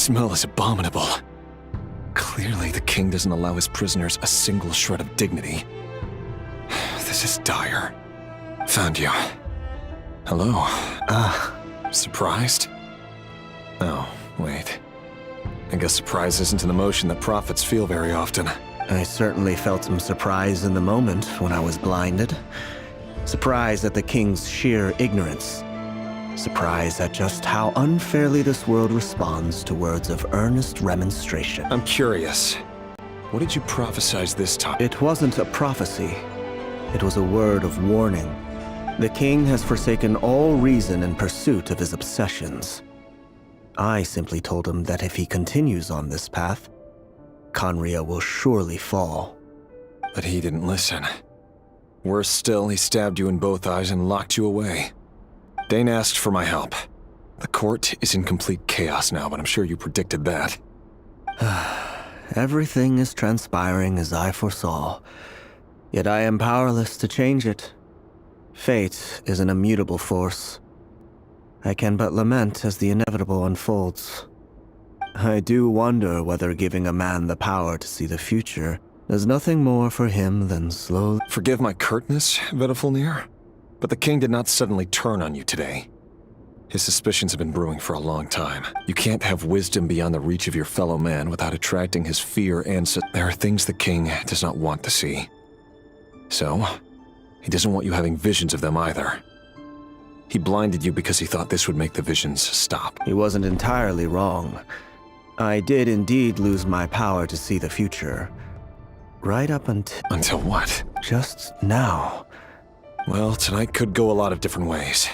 smell is abominable. Clearly, the king doesn't allow his prisoners a single shred of dignity. This is dire. Found you. Hello. Surprised? Oh, wait. I guess surprise isn't an emotion that prophets feel very often. I certainly felt some surprise in the moment when I was blinded. Surprise at the king's sheer ignorance. Surprise at just how unfairly this world responds to words of earnest remonstration. I'm curious. What did you prophesize this time? It wasn't a prophecy. It was a word of warning. The king has forsaken all reason in pursuit of his obsessions. I simply told him that if he continues on this path, Khaenri'ah will surely fall. But he didn't listen. Worse still, he stabbed you in both eyes and locked you away. Dane asked for my help. The court is in complete chaos now, but I'm sure you predicted that. Everything is transpiring as I foresaw, yet I am powerless to change it. Fate is an immutable force. I can but lament as the inevitable unfolds. I do wonder whether giving a man the power to see the future does nothing more for him than slowly— Forgive my curtness, Vedifulnir, but the king did not suddenly turn on you today. His suspicions have been brewing for a long time. You can't have wisdom beyond the reach of your fellow man without attracting his fear and there are things the king does not want to see. So, he doesn't want you having visions of them either. He blinded you because he thought this would make the visions stop. He wasn't entirely wrong. I did indeed lose my power to see the future. Right up until— Until what? Just now. Well, tonight could go a lot of different ways.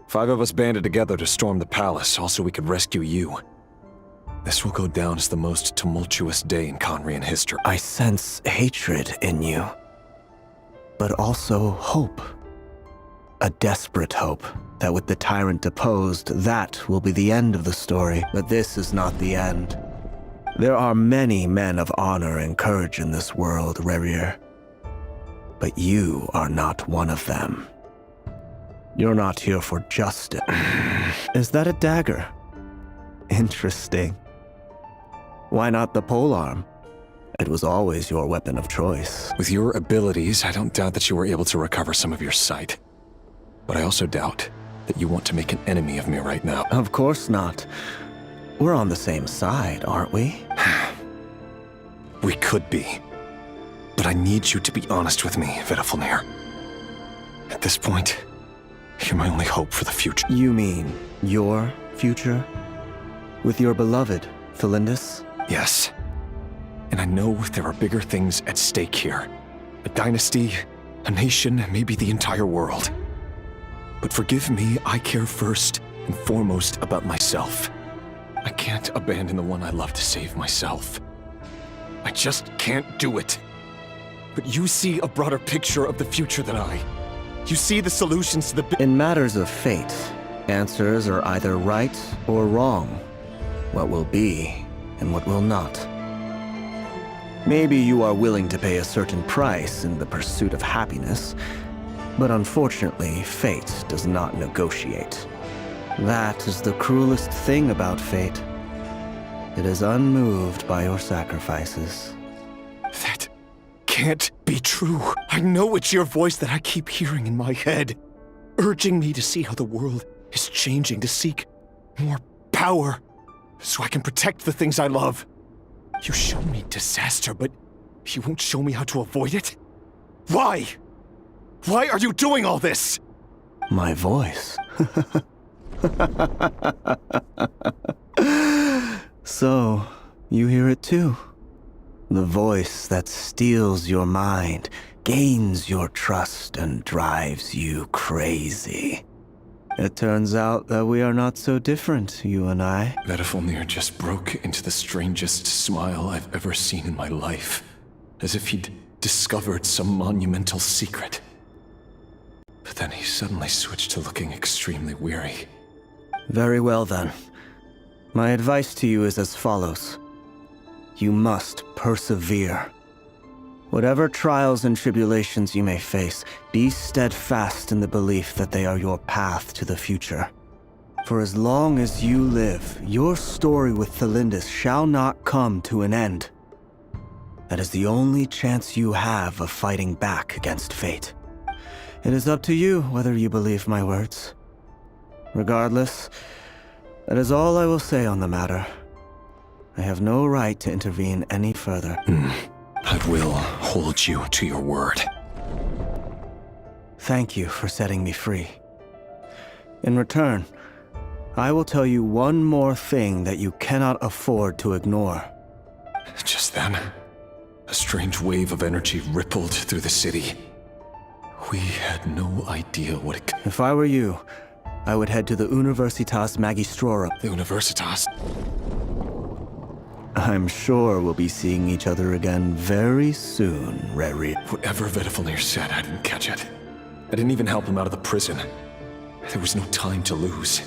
5 of us banded together to storm the palace, also we could rescue you. This will go down as the most tumultuous day in Khaenri'ah history. I sense hatred in you, but also hope. A desperate hope that with the tyrant deposed, that will be the end of the story. But this is not the end. There are many men of honor and courage in this world, Rerir. But you are not one of them. You're not here for justice. Is that a dagger? Interesting. Why not the polearm? It was always your weapon of choice. With your abilities, I don't doubt that you were able to recover some of your sight. But I also doubt that you want to make an enemy of me right now. Of course not. We're on the same side, aren't we? We could be. But I need you to be honest with me, Vedifulnir. At this point, you're my only hope for the future. You mean your future? With your beloved, Felindis? Yes. And I know there are bigger things at stake here. A dynasty, a nation, maybe the entire world. But forgive me, I care first and foremost about myself. I can't abandon the one I love to save myself. I just can't do it. But you see a broader picture of the future than I. You see the solutions to the— In matters of fate, answers are either right or wrong. What will be and what will not. Maybe you are willing to pay a certain price in the pursuit of happiness, but unfortunately, fate does not negotiate. That is the cruelest thing about fate. It is unmoved by your sacrifices. That can't be true. I know it's your voice that I keep hearing in my head, urging me to see how the world is changing, to seek more power, so I can protect the things I love. You show me disaster, but you won't show me how to avoid it? Why? Why are you doing all this? My voice. So, you hear it too? The voice that steals your mind, gains your trust, and drives you crazy. It turns out that we are not so different, you and I. Vedifulnir just broke into the strangest smile I've ever seen in my life, as if he'd discovered some monumental secret. But then he suddenly switched to looking extremely weary. Very well then. My advice to you is as follows. You must persevere. Whatever trials and tribulations you may face, be steadfast in the belief that they are your path to the future. For as long as you live, your story with Thelindis shall not come to an end. That is the only chance you have of fighting back against fate. It is up to you whether you believe my words. Regardless, that is all I will say on the matter. I have no right to intervene any further. I will hold you to your word. Thank you for setting me free. In return, I will tell you one more thing that you cannot afford to ignore. Just then, a strange wave of energy rippled through the city. We had no idea what it could... If I were you, I would head to the Universitas Magistrorum. The Universitas? I'm sure we'll be seeing each other again very soon, Reri. Whatever Vedifalnir said, I didn't catch it. I didn't even help him out of the prison. There was no time to lose.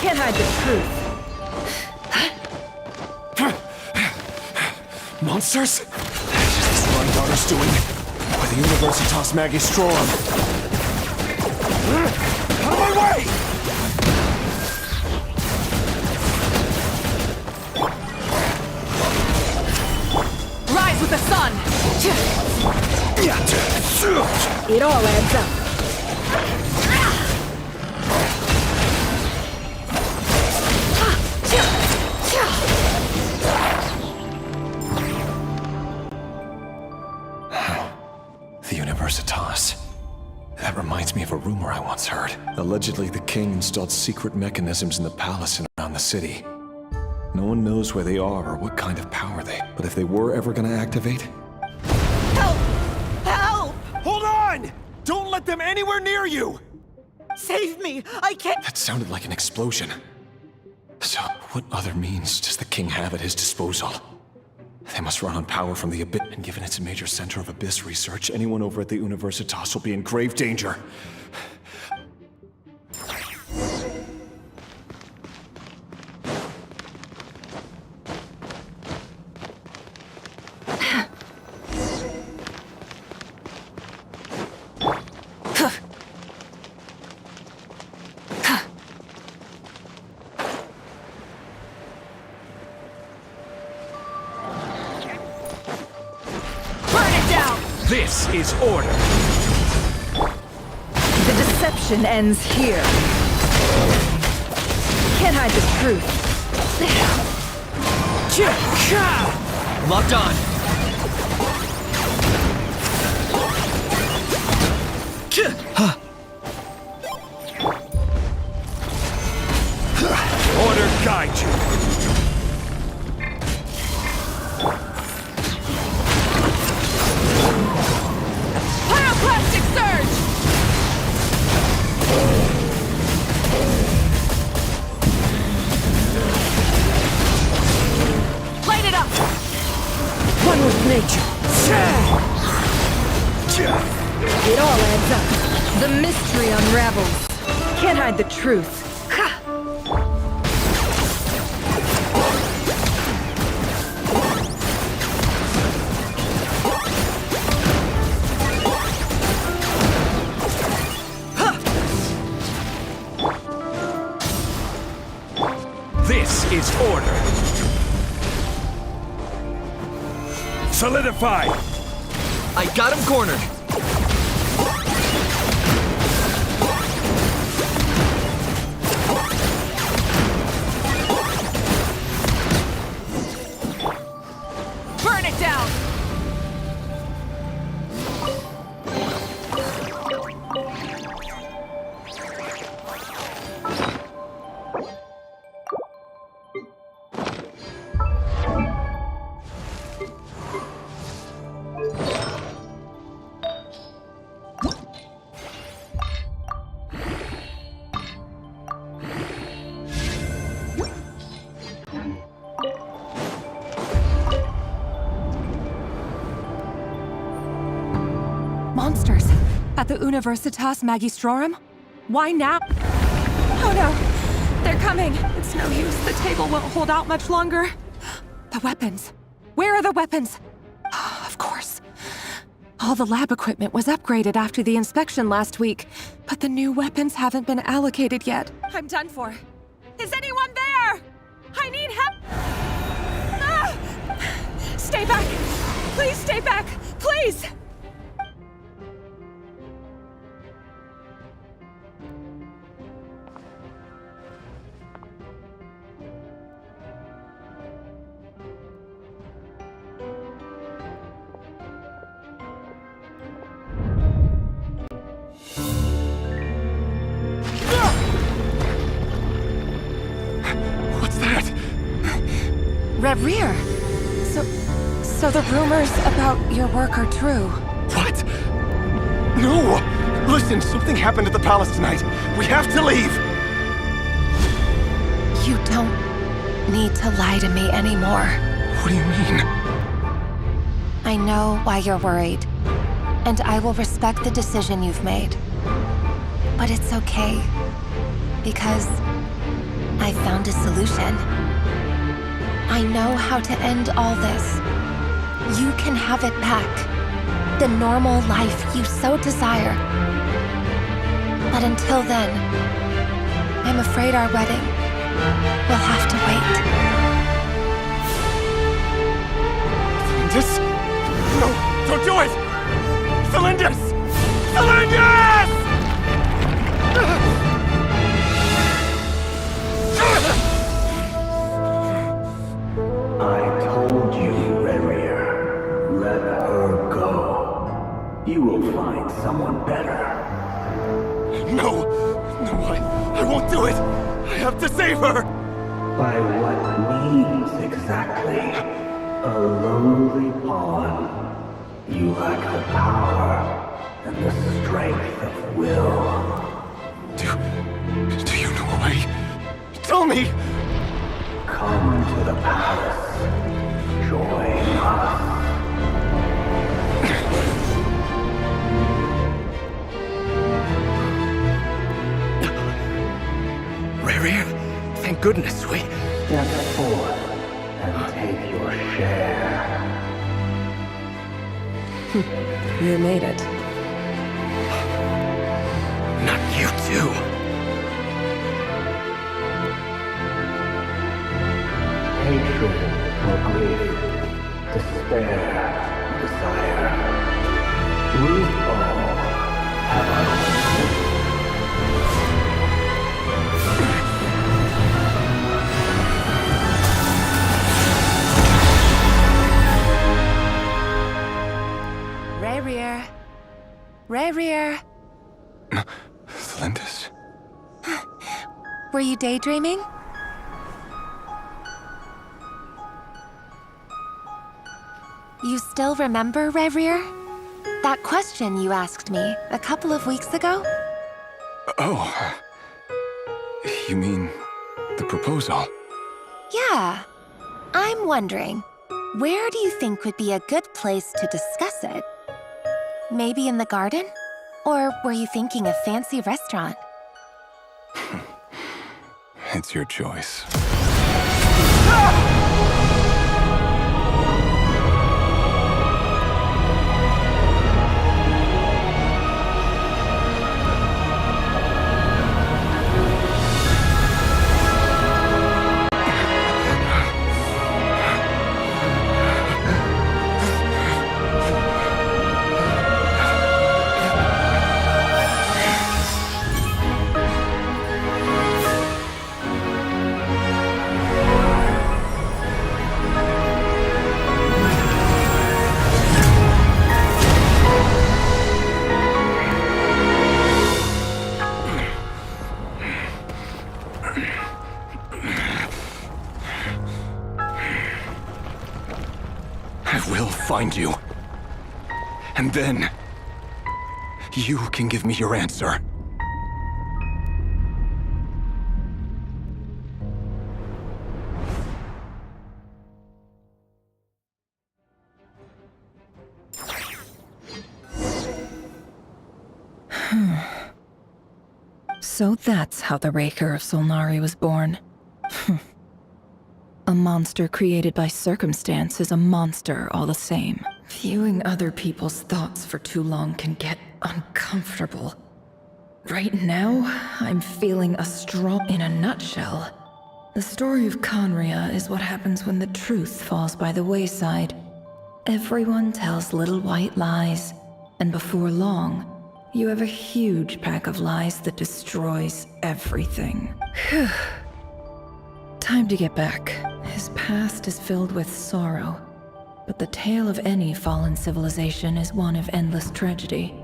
Can't hide the truth. Monsters? Is this my daughter's doing? By the Universitas Magistrorum. Out of my way! Rise with the sun! It all adds up. The Universitas. That reminds me of a rumor I once heard. Allegedly, the king installed secret mechanisms in the palace and around the city. No one knows where they are or what kind of power they... But if they were ever gonna activate... Help! Help! Hold on! Don't let them anywhere near you! Save me! I can't... That sounded like an explosion. So, what other means does the king have at his disposal? They must run on power from the Abyss, and given it's a major center of Abyss research, anyone over at the Universitas will be in grave danger. This is order. The deception ends here. Can't hide the truth. Locked on. Order guide you. Pyroclastic surge! Light it up! One with nature. It all adds up. The mystery unravels. Can't hide the truth. This is order. Solidify. I got him cornered. Burn it down! Monsters! At the Universitas Magistrorum? Why now? Oh no! They're coming! It's no use. The table won't hold out much longer. The weapons. Where are the weapons? Of course. All the lab equipment was upgraded after the inspection last week, but the new weapons haven't been allocated yet. I'm done for. Is anyone there? I need help! Ah! Stay back! Please stay back! Please! What's that? Reverie! So the rumors about your work are true. What? No! Listen, something happened at the palace tonight. We have to leave! You don't need to lie to me anymore. What do you mean? I know why you're worried, and I will respect the decision you've made. But it's okay, because I found a solution. I know how to end all this. You can have it back. The normal life you so desire. But until then, I'm afraid our wedding will have to wait. Celindus? No, don't do it! Celindus! Celindus! I told you, Reverie, let her go. You will find someone better. No! No, I won't do it! I have to save her! By what means exactly? A lowly pawn. You lack the power and the strength of will. Do you know a way? Tell me! Come to the palace. Join us. Reverie, thank goodness we... Step forth and take your share. You made it. Not you too. Hatred or grief, despair, desire. We all have our Reverie. Reverie. Celindus? Were you daydreaming? You still remember, Reverie? That question you asked me a couple of weeks ago? Oh. You mean the proposal? Yeah. I'm wondering, where do you think would be a good place to discuss it? Maybe in the garden? Or were you thinking a fancy restaurant? It's your choice. I will find you. And then... you can give me your answer. So that's how the Raker of Solnari was born. A monster created by circumstance is a monster all the same. Viewing other people's thoughts for too long can get uncomfortable. Right now, I'm feeling a strong... In a nutshell, the story of Conria is what happens when the truth falls by the wayside. Everyone tells little white lies, and before long, you have a huge pack of lies that destroys everything. Phew. Time to get back. His past is filled with sorrow, but the tale of any fallen civilization is one of endless tragedy.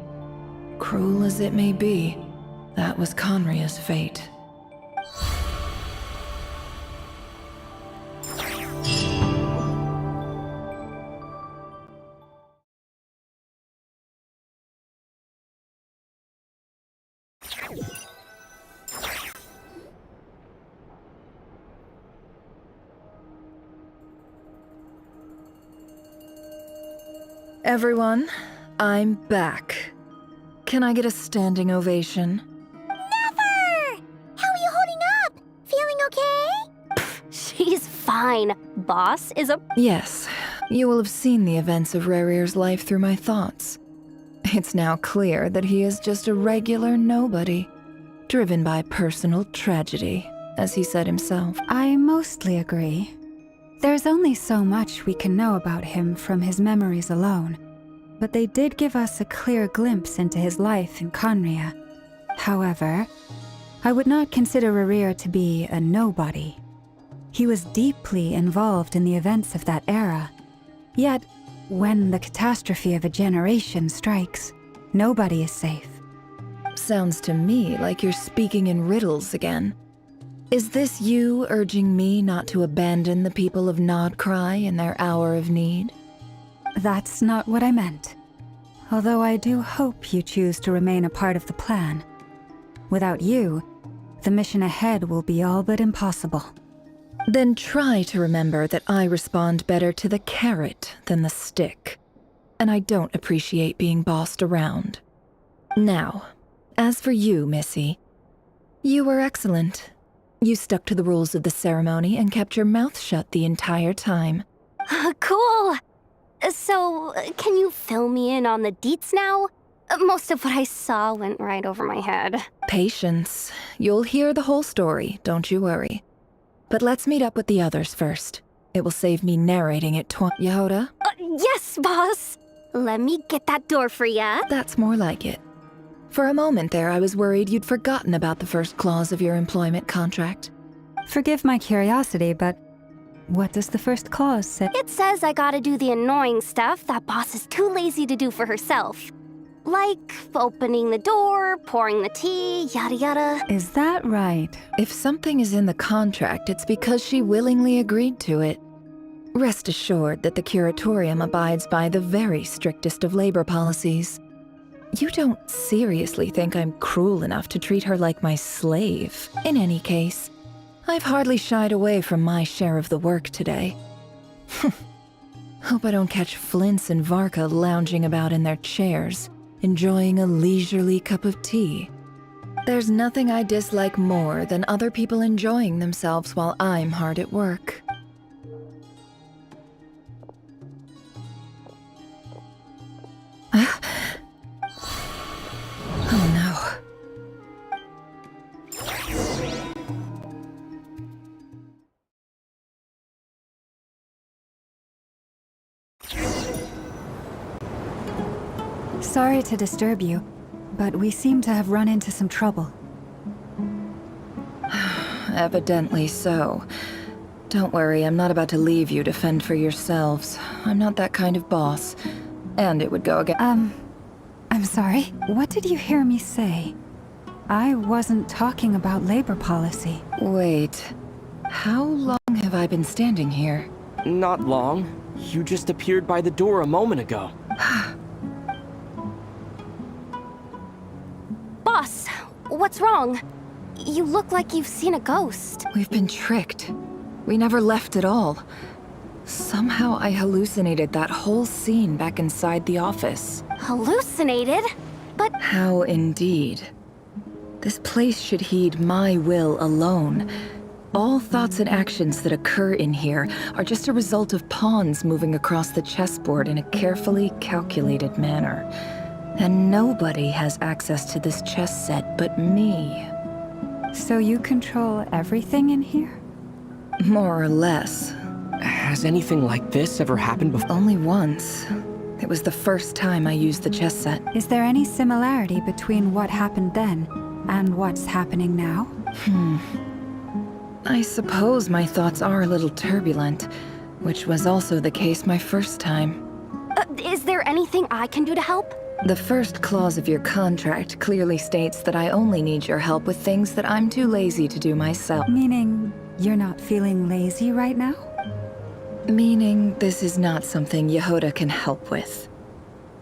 Cruel as it may be, that was Conria's fate. Everyone, I'm back. Can I get a standing ovation? Never! How are you holding up? Feeling okay? She's fine. Boss is a... Yes, you will have seen the events of Rarir's life through my thoughts. It's now clear that he is just a regular nobody, driven by personal tragedy, as he said himself. I mostly agree. There's only so much we can know about him from his memories alone, but they did give us a clear glimpse into his life in Conria. However, I would not consider Rarir to be a nobody. He was deeply involved in the events of that era. Yet, when the catastrophe of a generation strikes, nobody is safe. Sounds to me like you're speaking in riddles again. Is this you urging me not to abandon the people of Nod Krai in their hour of need? That's not what I meant. Although I do hope you choose to remain a part of the plan. Without you, the mission ahead will be all but impossible. Then try to remember that I respond better to the carrot than the stick. And I don't appreciate being bossed around. Now, as for you, Missy, you were excellent. You stuck to the rules of the ceremony and kept your mouth shut the entire time. Cool! So, can you fill me in on the deets now? Most of what I saw went right over my head. Patience. You'll hear the whole story, don't you worry. But let's meet up with the others first. It will save me narrating it Yehoda? Yes, boss! Let me get that door for ya. That's more like it. For a moment there, I was worried you'd forgotten about the first clause of your employment contract. Forgive my curiosity, but what does the first clause say? It says I gotta do the annoying stuff that boss is too lazy to do for herself. Like opening the door, pouring the tea, yada yada. Is that right? If something is in the contract, it's because she willingly agreed to it. Rest assured that the curatorium abides by the very strictest of labor policies. You don't seriously think I'm cruel enough to treat her like my slave. In any case, I've hardly shied away from my share of the work today. Hope I don't catch Flintz and Varka lounging about in their chairs, enjoying a leisurely cup of tea. There's nothing I dislike more than other people enjoying themselves while I'm hard at work. Oh no. Sorry to disturb you, but we seem to have run into some trouble. Evidently so. Don't worry, I'm not about to leave you to fend for yourselves. I'm not that kind of boss. And it would go again. I'm sorry? What did you hear me say? I wasn't talking about labor policy. Wait. How long have I been standing here? Not long. You just appeared by the door a moment ago. Boss, what's wrong? You look like you've seen a ghost. We've been tricked. We never left at all. Somehow I hallucinated that whole scene back inside the office. Hallucinated? But How indeed. This place should heed my will alone. All thoughts and actions that occur in here are just a result of pawns moving across the chessboard in a carefully calculated manner. And nobody has access to this chess set but me. So you control everything in here? More or less. Has anything like this ever happened before? Only once. It was the first time I used the chess set. Is there any similarity between what happened then and what's happening now? I suppose my thoughts are a little turbulent, which was also the case my first time. is there anything I can do to help? The first clause of your contract clearly states that I only need your help with things that I'm too lazy to do myself. Meaning you're not feeling lazy right now? Meaning this is not something Yehoda can help with.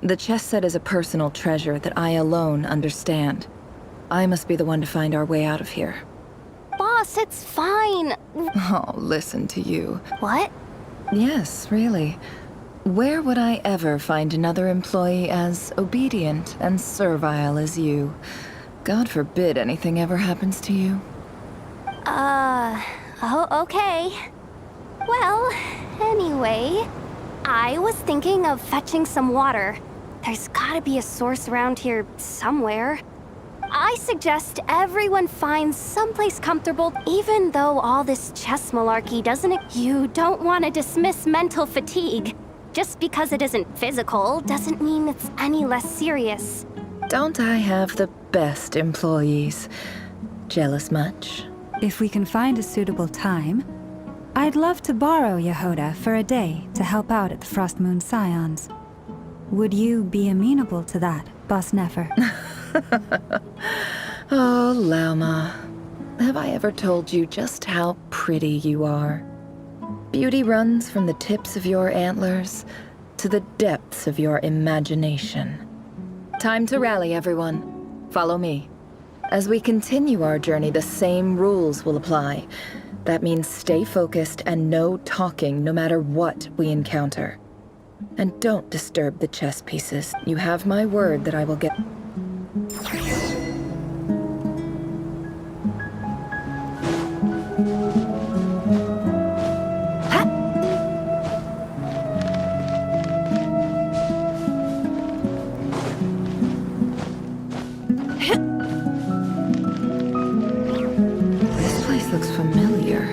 The chess set is a personal treasure that I alone understand. I must be the one to find our way out of here. Boss, it's fine. Oh, listen to you. What? Yes, really. Where would I ever find another employee as obedient and servile as you? God forbid anything ever happens to you. Oh, okay. Well, anyway, I was thinking of fetching some water. There's gotta be a source around here somewhere. I suggest everyone finds someplace comfortable, even though all this chess malarkey doesn't... You don't want to dismiss mental fatigue. Just because it isn't physical doesn't mean it's any less serious. Don't I have the best employees? Jealous much? If we can find a suitable time, I'd love to borrow Yehoda for a day to help out at the Frost Moon Scions. Would you be amenable to that, Boss Nefer? Oh, Lauma. Have I ever told you just how pretty you are? Beauty runs from the tips of your antlers to the depths of your imagination. Time to rally, everyone. Follow me. As we continue our journey, the same rules will apply. That means stay focused and no talking no matter what we encounter. And don't disturb the chess pieces. You have my word that I will get... This place looks familiar.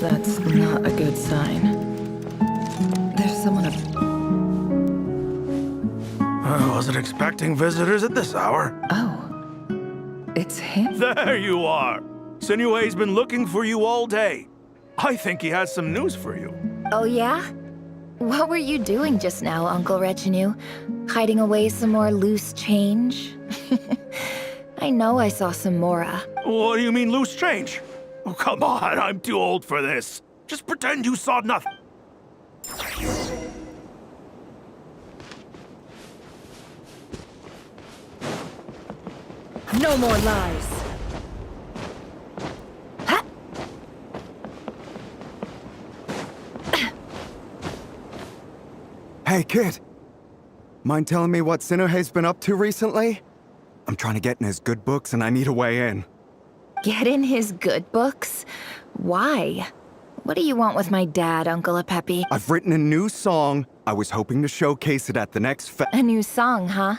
That's not a good sign. There's someone up... I wasn't expecting visitors at this hour. Oh. It's him? There you are. Sinue's been looking for you all day. I think he has some news for you. Oh yeah? What were you doing just now, Uncle Retinue? Hiding away some more loose change? I know I saw some Mora. What do you mean, loose change? Oh, come on, I'm too old for this. Just pretend you saw nothing. No more lies. Hey, kid. Mind telling me what Sinuhe's been up to recently? I'm trying to get in his good books and I need a way in. Get in his good books? Why? What do you want with my dad, Uncle Apepi? I've written a new song. I was hoping to showcase it at the next A new song, huh?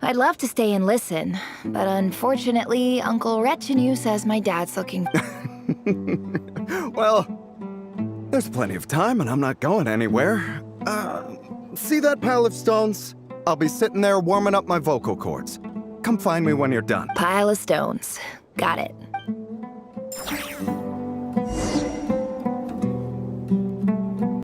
I'd love to stay and listen, but unfortunately, Uncle Retinue says my dad's looking... Well, there's plenty of time and I'm not going anywhere. See that pile of stones? I'll be sitting there warming up my vocal cords. Come find me when you're done. Pile of stones. Got it.